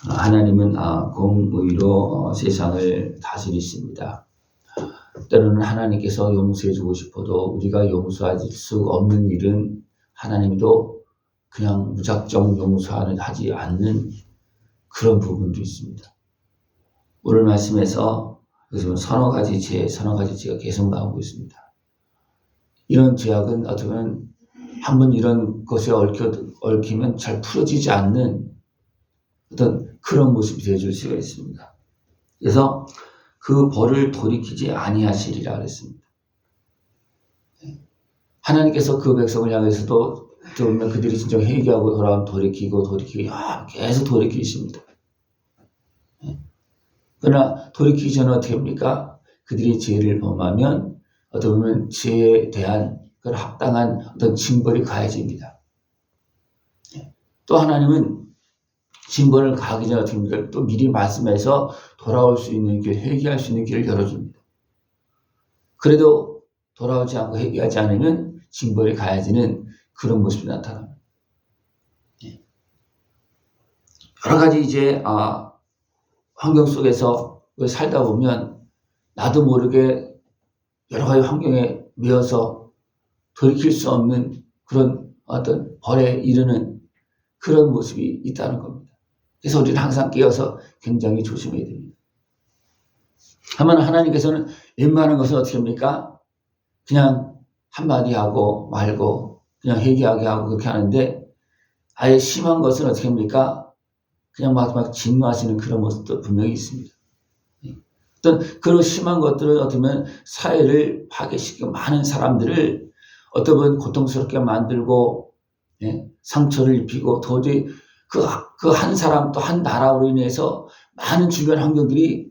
하나님은 공의로 세상을 다스리십니다. 때로는 하나님께서 용서해주고 싶어도 우리가 용서할 수 없는 일은 하나님도 그냥 무작정 용서하지 않는 그런 부분도 있습니다. 오늘 말씀에서 서너 가지 죄가 계속 나오고 있습니다. 이런 죄악은 어떻게 보면 한번 이런 것에 얽히면 잘 풀어지지 않는 어떤 그런 모습이 되어줄 수가 있습니다. 그래서 그 벌을 돌이키지 아니하시리라 그랬습니다. 하나님께서 그 백성을 향해서도 보면 그들이 진정 회개하고 돌아오면 돌이키고 계속 돌이키십니다. 그러나 돌이키기 전에 어떻게 합니까? 그들이 죄를 범하면 어떻게 보면 죄에 대한 그 합당한 어떤 징벌이 가해집니다. 또 하나님은 징벌을 가하기 전에 어떻게 합니까? 또 미리 말씀해서 돌아올 수 있는 길, 회개할 수 있는 길을 열어줍니다. 그래도 돌아오지 않고 회개하지 않으면 징벌이 가해지는 그런 모습이 나타납니다. 여러 가지 환경 속에서 살다 보면 나도 모르게 여러 가지 환경에 매여서 돌이킬 수 없는 그런 어떤 벌에 이르는 그런 모습이 있다는 겁니다. 그래서 우리는 항상 깨어서 굉장히 조심해야 됩니다. 하지만 하나님께서는 웬만한 것은 어떻게 합니까? 그냥 한마디 하고 말고 그냥 회개하게 하고 그렇게 하는데 아예 심한 것은 어떻게 합니까? 그냥 막 진노하시는 그런 모습도 분명히 있습니다. 어떤 그런 심한 것들은 어떻게 보면 사회를 파괴시키고 많은 사람들을 어떤 분 고통스럽게 만들고 상처를 입히고 도저히 그 한 사람 또 한 나라로 인해서 많은 주변 환경들이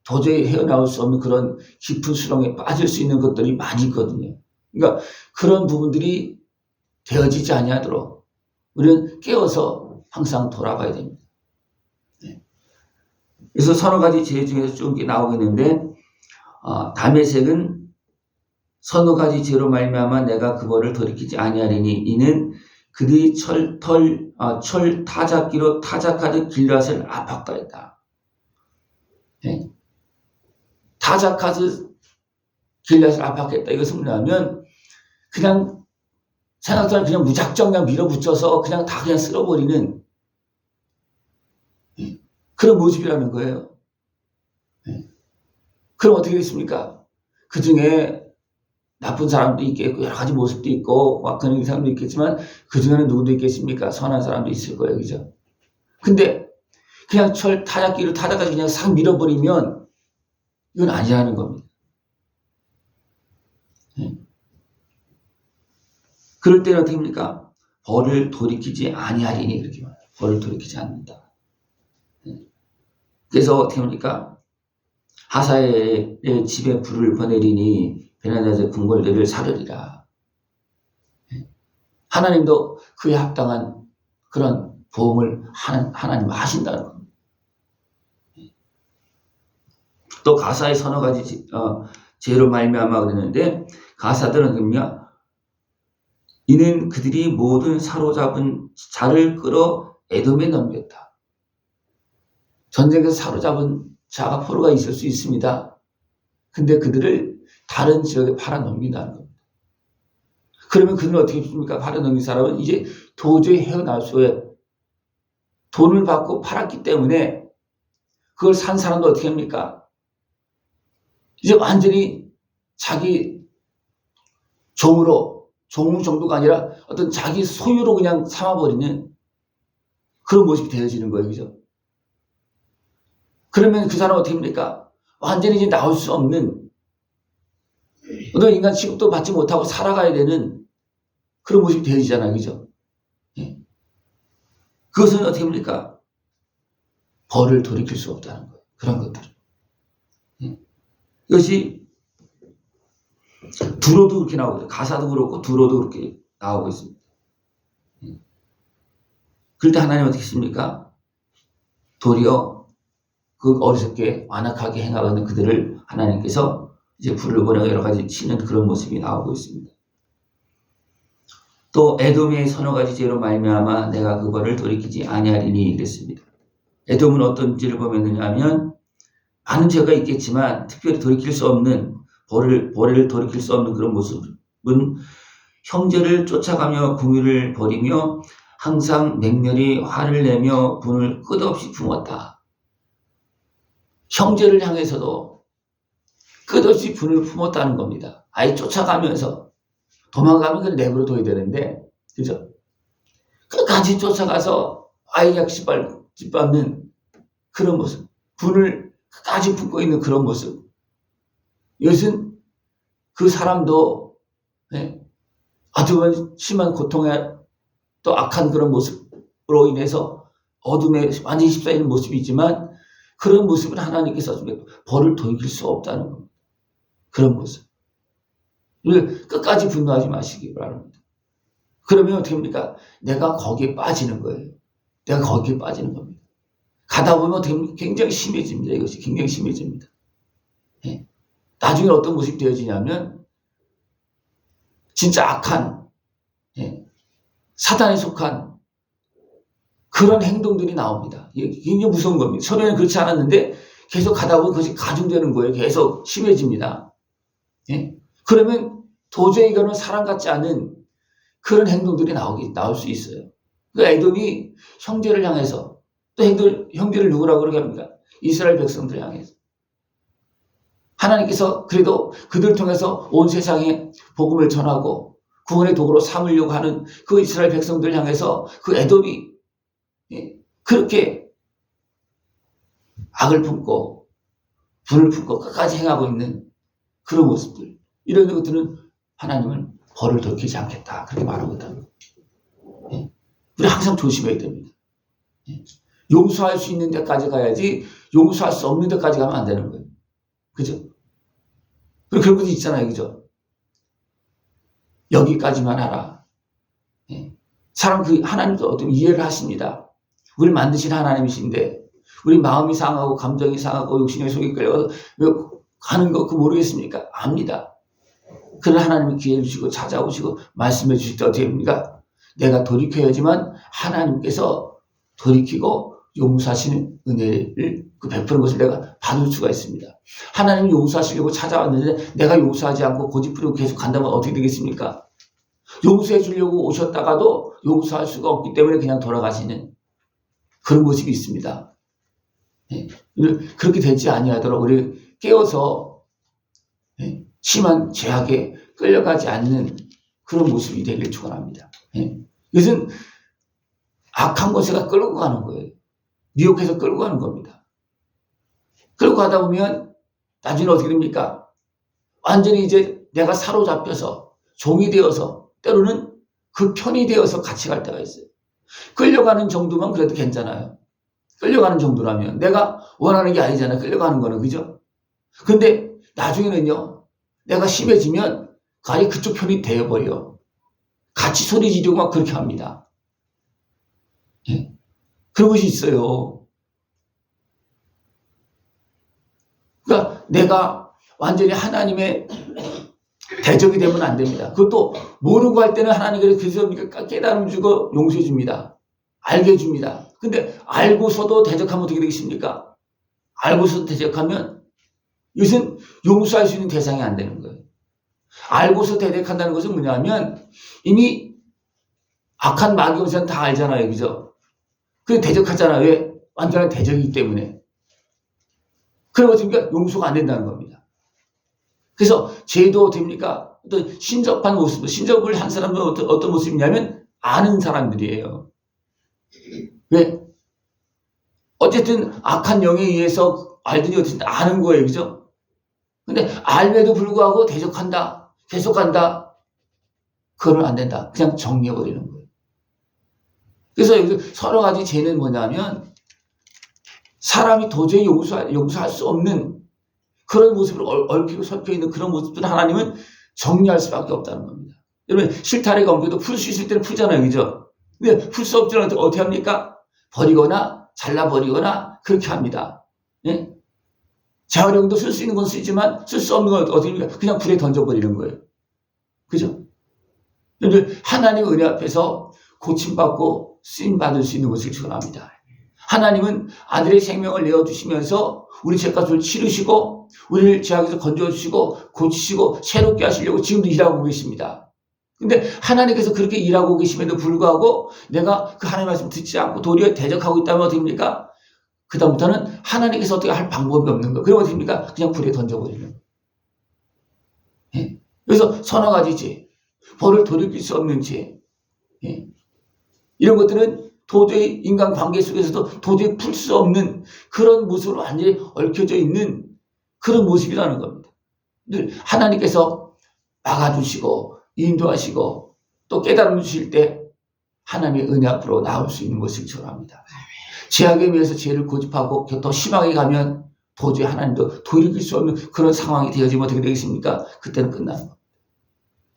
도저히 헤어나올 수 없는 그런 깊은 수렁에 빠질 수 있는 것들이 많이 있거든요. 그러니까 그런 부분들이 되어지지 아니하도록 우리는 깨어서 항상 돌아가야 됩니다. 그래서 서너 가지 죄 중에서 쭉 나오고 있는데 다메섹은 서너 가지 죄로 말미암아 내가 그 벌을 돌이키지 아니하리니 이는 그들이 철 타작기로 타작하듯 길앗을 압박하였다. 타작하듯 길앗을 압박했다. 이것은 뭐냐면 그냥 생각처럼 그냥 무작정 그냥 밀어붙여서 그냥 다 그냥 쓸어버리는 그런 모습이라는 거예요. 그럼 어떻게 됐습니까? 그 중에 나쁜 사람도 있겠고 여러 가지 모습도 있고 막 그런 사람도 있겠지만 그 중에는 누구도 있겠습니까? 선한 사람도 있을 거예요. 그죠? 근데 그냥 철 타작기로 타다가 그냥 싹 밀어버리면 이건 아니라는 겁니다. 그럴 때는 어떻게 합니까? 벌을 돌이키지 아니하리니 그렇게 말해요. 벌을 돌이키지 않는다. 그래서 어떻게 합니까? 하사의 집에 불을 보내리니 베나다의 궁궐들을 사르리라. 하나님도 그에 합당한 그런 보험을 하나님 하신다는 겁니다. 또 가사의 서너 가지 죄로 말미암아 그랬는데 가사들은 뭐냐? 이는 그들이 모든 사로잡은 자를 끌어 에돔에 넘겼다. 전쟁에서 사로잡은 자가 포로가 있을 수 있습니다. 근데 그들을 다른 지역에 팔아넘긴다는 겁니다. 그러면 그들은 어떻게 됩니까? 팔아넘긴 사람은 이제 도저히 헤어나올 수 없어요. 돈을 받고 팔았기 때문에 그걸 산 사람도 어떻게 합니까? 이제 완전히 자기 종 정도가 아니라 어떤 자기 소유로 그냥 삼아버리는 그런 모습이 되어지는 거예요. 그죠? 그러면 그 사람은 어떻게 합니까? 완전히 이제 나올 수 없는 어떤 인간 취급도 받지 못하고 살아가야 되는 그런 모습이 되어지잖아요. 그죠? 그것은 어떻게 합니까? 벌을 돌이킬 수 없다는 거예요. 그런 것들. 이것이 두로도 그렇게 나오고 가사도 그렇고 두로도 그렇게 나오고 있습니다. 그럴 때 하나님 어떻게 했습니까? 도리어 그 어리석게 완악하게 행하는 그들을 하나님께서 이제 불을 보내고 여러 가지 치는 그런 모습이 나오고 있습니다. 또 에돔의 서너 가지 죄로 말미암아 내가 그 벌을 돌이키지 아니하리니 그랬습니다. 에돔은 어떤 죄를 범했느냐 많은 죄가 있겠지만 특별히 돌이킬 수 없는 벌을 돌이킬 수 없는 그런 모습은 형제를 쫓아가며 궁유를 벌이며 항상 맹렬히 화를 내며 분을 끝없이 품었다. 형제를 향해서도 끝없이 분을 품었다는 겁니다. 아예 쫓아가면서 도망가면 그냥 내버려둬야 되는데, 그죠? 끝까지 쫓아가서 아예 약식밟는 그런 모습, 분을 끝까지 품고 있는 그런 모습. 이것은 그 사람도 어떻게 보면 심한 고통에 또 악한 그런 모습으로 인해서 어둠에 완전히 휩싸이는 모습이지만 그런 모습은 하나님께서 벌을 돌릴 수 없다는 겁니다. 그런 모습. 끝까지 분노하지 마시기 바랍니다. 그러면 어떻게 됩니까? 내가 거기에 빠지는 거예요. 내가 거기에 빠지는 겁니다. 가다 보면 어떻게 됩니까? 굉장히 심해집니다. 이것이 굉장히 심해집니다. 나중에 어떤 모습이 되어지냐면 진짜 악한 사단에 속한 그런 행동들이 나옵니다. 이게 굉장히 무서운 겁니다. 처음에는 그렇지 않았는데 계속 가다 보면 그것이 가중되는 거예요. 계속 심해집니다. 그러면 도저히 이거는 사람 같지 않은 그런 행동들이 나올 수 있어요. 그 에돔이 형제를 향해서 또 형제를 누구라고 그러게 합니까? 이스라엘 백성들을 향해서. 하나님께서 그래도 그들을 통해서 온 세상에 복음을 전하고 구원의 도구로 삼으려고 하는 그 이스라엘 백성들을 향해서 그 에돔이 그렇게 악을 품고 분을 품고 끝까지 행하고 있는 그런 모습들, 이런 것들은 하나님은 벌을 돌리지 않겠다 그렇게 말하거든요. 우리 항상 조심해야 됩니다. 용서할 수 있는 데까지 가야지 용서할 수 없는 데까지 가면 안 되는 거예요. 그죠? 그런 것도 있잖아요. 그죠? 여기까지만 하라. 사람 하나님도 어떤 이해를 하십니다. 우리를 만드신 하나님이신데 우리 마음이 상하고 감정이 상하고 욕심의 속에 끌려가서 왜 가는 거 모르겠습니까? 압니다. 그러나 하나님이 기회를 주시고 찾아오시고 말씀해 주실 때 어떻게 됩니까? 내가 돌이켜야지만 하나님께서 돌이키고 용서하시는 은혜를 베푸는 것을 내가 받을 수가 있습니다. 하나님이 용서하시려고 찾아왔는데 내가 용서하지 않고 고집부리고 계속 간다면 어떻게 되겠습니까? 용서해 주려고 오셨다가도 용서할 수가 없기 때문에 그냥 돌아가시는 그런 모습이 있습니다. 그렇게 되지 아니하도록 우리 깨어서 심한 죄악에 끌려가지 않는 그런 모습이 되길 축원합니다. 이것은 악한 것에가 끌고 가는 거예요. 미혹해서 끌고 가는 겁니다. 끌고 가다 보면 나중에 어떻게 됩니까? 완전히 이제 내가 사로잡혀서 종이 되어서 때로는 그 편이 되어서 같이 갈 때가 있어요. 끌려가는 정도면 그래도 괜찮아요. 끌려가는 정도라면 내가 원하는 게 아니잖아요. 끌려가는 거는. 그죠? 근데 나중에는요, 내가 심해지면 가히 그쪽 편이 되어버려. 같이 소리 지르고 막 그렇게 합니다. 그런 것이 있어요. 그러니까 내가 완전히 하나님의 대적이 되면 안 됩니다. 그것도 모르고 할 때는 하나님께서 깨달음 주고 용서해 줍니다. 알게 해줍니다. 근데 알고서도 대적하면 어떻게 되겠습니까? 알고서도 대적하면 이것은 용서할 수 있는 대상이 안 되는 거예요. 알고서 대적한다는 것은 뭐냐면 이미 악한 마귀원사는 다 알잖아요. 그죠? 그래서 대적하잖아요. 왜? 완전한 대적이기 때문에. 그러니까 용서가 안 된다는 겁니다. 그래서 죄도 됩니까? 어떤 신접한 모습, 신접을 한 사람은 어떤 모습이냐면 아는 사람들이에요. 왜? 어쨌든 악한 영에 의해서 알더니 어쨌든 아는 거예요. 그죠? 근데 알매도 불구하고 대적한다. 계속한다. 그거는 안 된다. 그냥 정리해버리는 거예요. 그래서 여기서 서너 가지 죄는 뭐냐면 사람이 도저히 용서할 수 없는 그런 모습을 얽히고 설켜 있는 그런 모습들은 하나님은 정리할 수밖에 없다는 겁니다. 여러분 실타래가 옮겨도 풀 수 있을 때는 풀잖아요. 그죠? 근데 풀 수 없을 때는 어떻게 합니까? 버리거나 잘라버리거나 그렇게 합니다. 예? 재활용도 쓸 수 있는 건 쓰지만 쓸 수 없는 건 어떻게 합니까? 그냥 불에 던져버리는 거예요. 그죠? 늘 하나님의 은혜 앞에서 고침받고 쓰임받을 수 있는 것을 축원합니다. 하나님은 아들의 생명을 내어주시면서 우리 죄값을 치르시고 우리를 죄악에서 건져주시고 고치시고 새롭게 하시려고 지금도 일하고 계십니다. 근데 하나님께서 그렇게 일하고 계심에도 불구하고 내가 그 하나님의 말씀 듣지 않고 도리어 대적하고 있다면 어떻게 됩니까? 그다음부터는 하나님께서 어떻게 할 방법이 없는 거예요. 그러면 어떻게 됩니까? 그냥 불에 던져버리는 거예요. 예? 그래서 서너 가지 죄, 벌을 돌이킬 수 없는 죄, 예? 이런 것들은 도저히 인간관계 속에서도 도저히 풀 수 없는 그런 모습으로 완전히 얽혀져 있는 그런 모습이라는 겁니다. 늘 하나님께서 막아주시고 인도하시고 또 깨달음 주실 때 하나님의 은혜 앞으로 나올 수 있는 것을 전합니다. 죄악에 의해서 죄를 고집하고 더 심하게 가면 도저히 하나님도 돌이킬 수 없는 그런 상황이 되어지면 어떻게 되겠습니까? 그때는 끝나는 겁니다.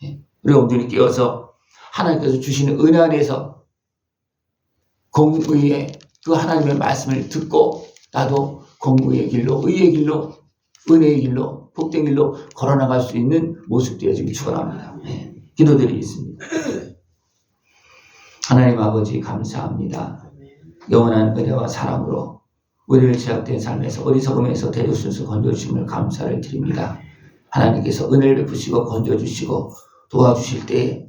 예? 우리가 온전히 깨어서 하나님께서 주시는 은혜 안에서 공의의 그 하나님의 말씀을 듣고 나도 공의의 길로, 의의 길로, 은혜의 길로, 복된 길로 걸어나갈 수 있는 모습 되어지길 축원합니다. 네. 기도드리겠습니다. 하나님 아버지 감사합니다. 영원한 은혜와 사랑으로 우리를 제약된 삶에서 어리석음에서 대적순수 건져주심을 감사를 드립니다. 하나님께서 은혜를 베푸시고 건져주시고 도와주실 때에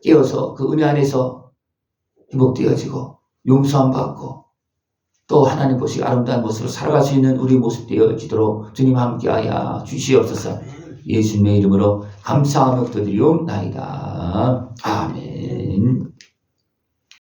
깨어서 그 은혜 안에서 회복되어지고 용서함 받고 또 하나님 보시기 아름다운 모습으로 살아갈 수 있는 우리 모습 되어지도록 주님 함께하여 주시옵소서. 예수님의 이름으로 감사하며 기도드리옵나이다. 아멘.